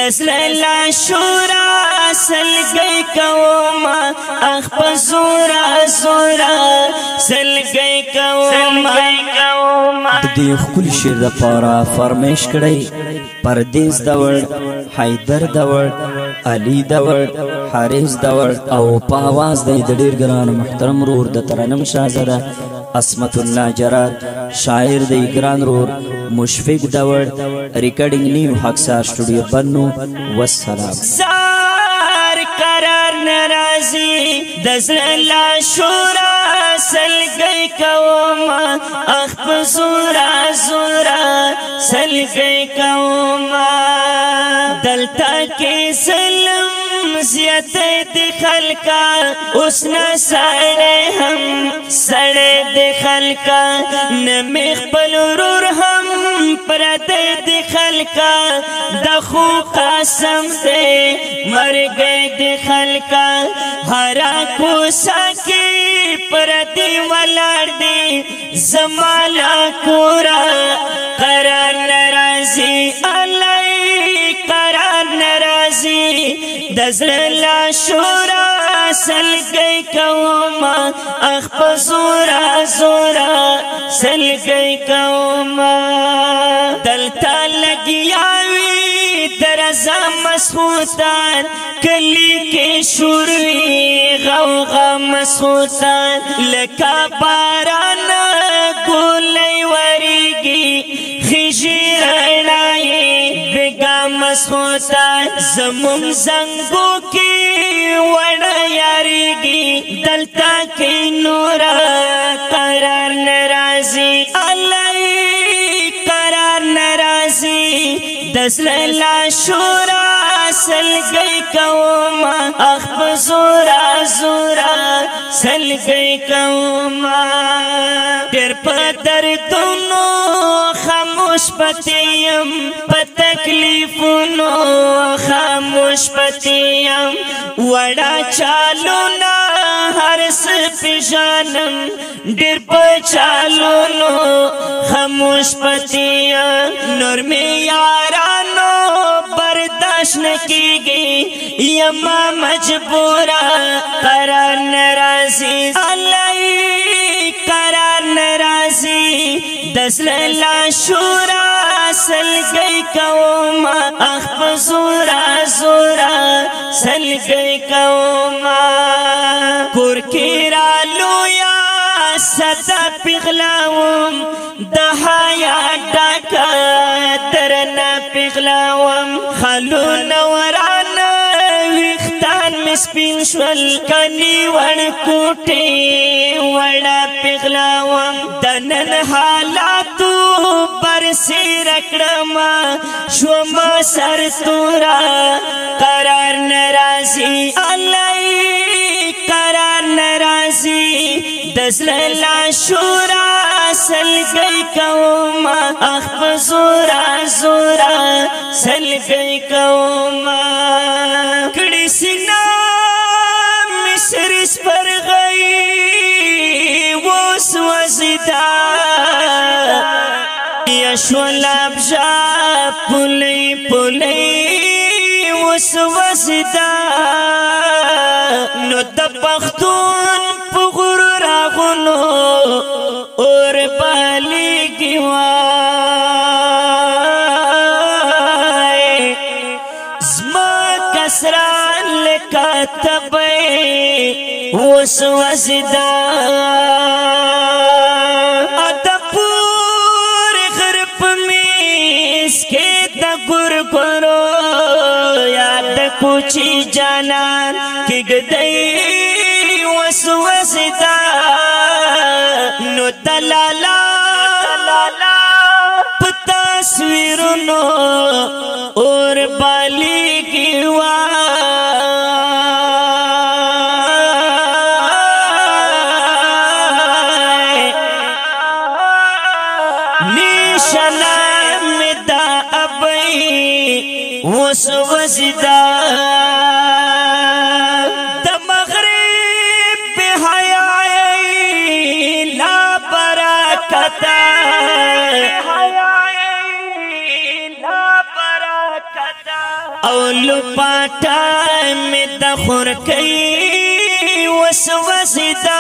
دزللا شورا سلگئی کوما اخپ زورا زورا سلگئی کوما دی خپل شعر د پاره فرمایش کړی پردیس دور حیدر دور علی دور حارث دور او په आवाज د ډیر ګران محترم رور د ترنم شاهزاده اسمت الله جراد شاعر د ګران رور مشفق دور ریکارډینګ نیو حقسار سټوډیو بنو والسلام سار قرار ناراضی دزللا شورا سلگئی کوما اخپ زورا زورا سلگئی کوما دلتا کے ظلم زیادت دخل کا اسنا سڑے ہم سڑے دخل کا نمیخ پلورور ہم پرد دخل کا دخو قاسم دے مر گئے دخل کا ہرا کو ساکی پردی ولار دی زمالا کورا قرار نرازی علی قرار نرازی دزللا شورا سلگئی کوما اخپ زورا زورا سلگئی کوما دلتا لگیاوی درزا مسخوتان کلی کے شوروی غوغا مسخوتان لکا بارانا گولی وریگی خیجی رنائی بگا مسخوتان زمون زنگو کی وڑا یاریگی دلتا کی نورا قرار نرازی علی قرار نرازی دزللا شورا سلگئی کوما اخپ زورا زورا سلگئی کوما دیر پدر دونو خاموش پتیم پتکلیفونو خاموش پتیم وڑا چالونا ہر سپیشانم دیر پچالونو خاموش پتیم نور میں یارانو برداشت نکیگی یما مجبورا قرار نرازی علی قرار نرازی دزللا شورا سلگئی کوما اخپ زورا زورا سلگئی کوما کور کرا لویا ستا پغلاوم دہایا ڈاکا درنا پغلاوم خلون ورانا ویختان مسپین شول کنی وڑ کوٹی وڑا پغلاوم دنن حالاتو برسی رکڑما شوما سر تورا قرار نرازی علی قرار نرازی دزللا شورا سلگئی کوما اخپ زورا زورا سلگئی کوما کڑی سنا مصر اس پر گئی وہ سوزدہ یشولاب جا پلی پلی وہ سوزدہ نو دپختون پغر راغنو اور بالی گیوائے زما کسران لکاتبے وسوسدا ادپور غرب میس کے دگر کرو یاد کوچی جانان کی گدئی وسوسدا نو دلالا تصویرونو اور بالی گیوائے نیشنا مدا ابئی وسوسدا لا برکت او لپاٹا میں دخور کئی وسوسدا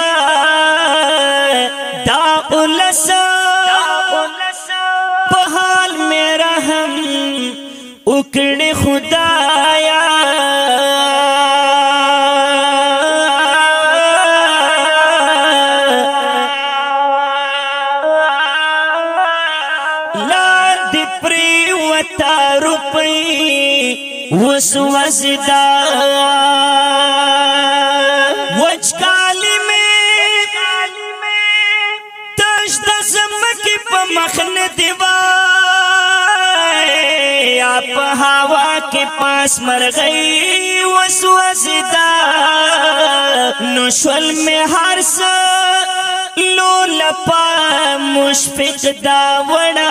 دا اولسا بحال میں رحم اکڑ خدایا وسوسدا وچکالی میں تش دزمکی پا مخن دیوائی آپ ہوا کے پاس مر گئی وسوسدا نشول میں ہر سا لو لپا مشفق دا وڑا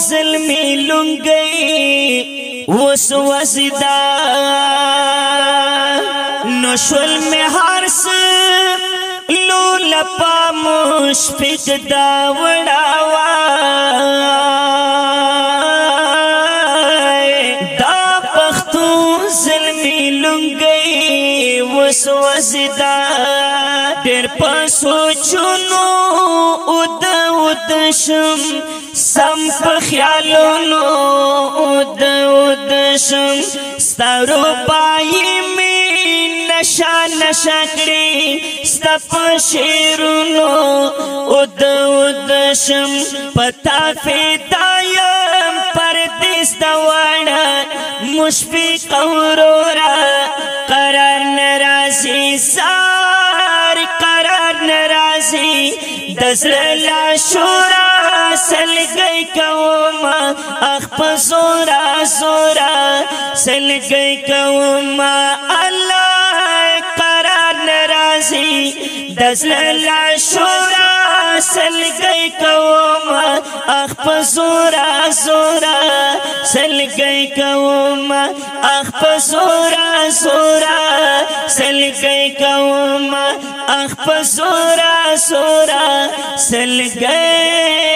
ظلمی لنگئی وسوسدا نشول میں ہرس لو لپا مشفق دا وڑاوا دا پختون ظلمی لنگئی وسوسدا دیر پسو چونو ادشم سم پا خیالونو ادشم ستارو بائی میں نشا نشا کری ستا پا شیرونو ادشم پتا فیدایم پردیس دوانا مشفق اورورا قرار نرازی سار قرار نرازی دزر لا شورا سل گئی کوما اخپ زورا زورا سل گئی کوما اللہ قرار نرازی دزل لا شورا سل گئی کوما اخپ زورا زورا سل گئی کوما اخپ زورا زورا سل گئی کوما اخپ زورا زورا سل گئی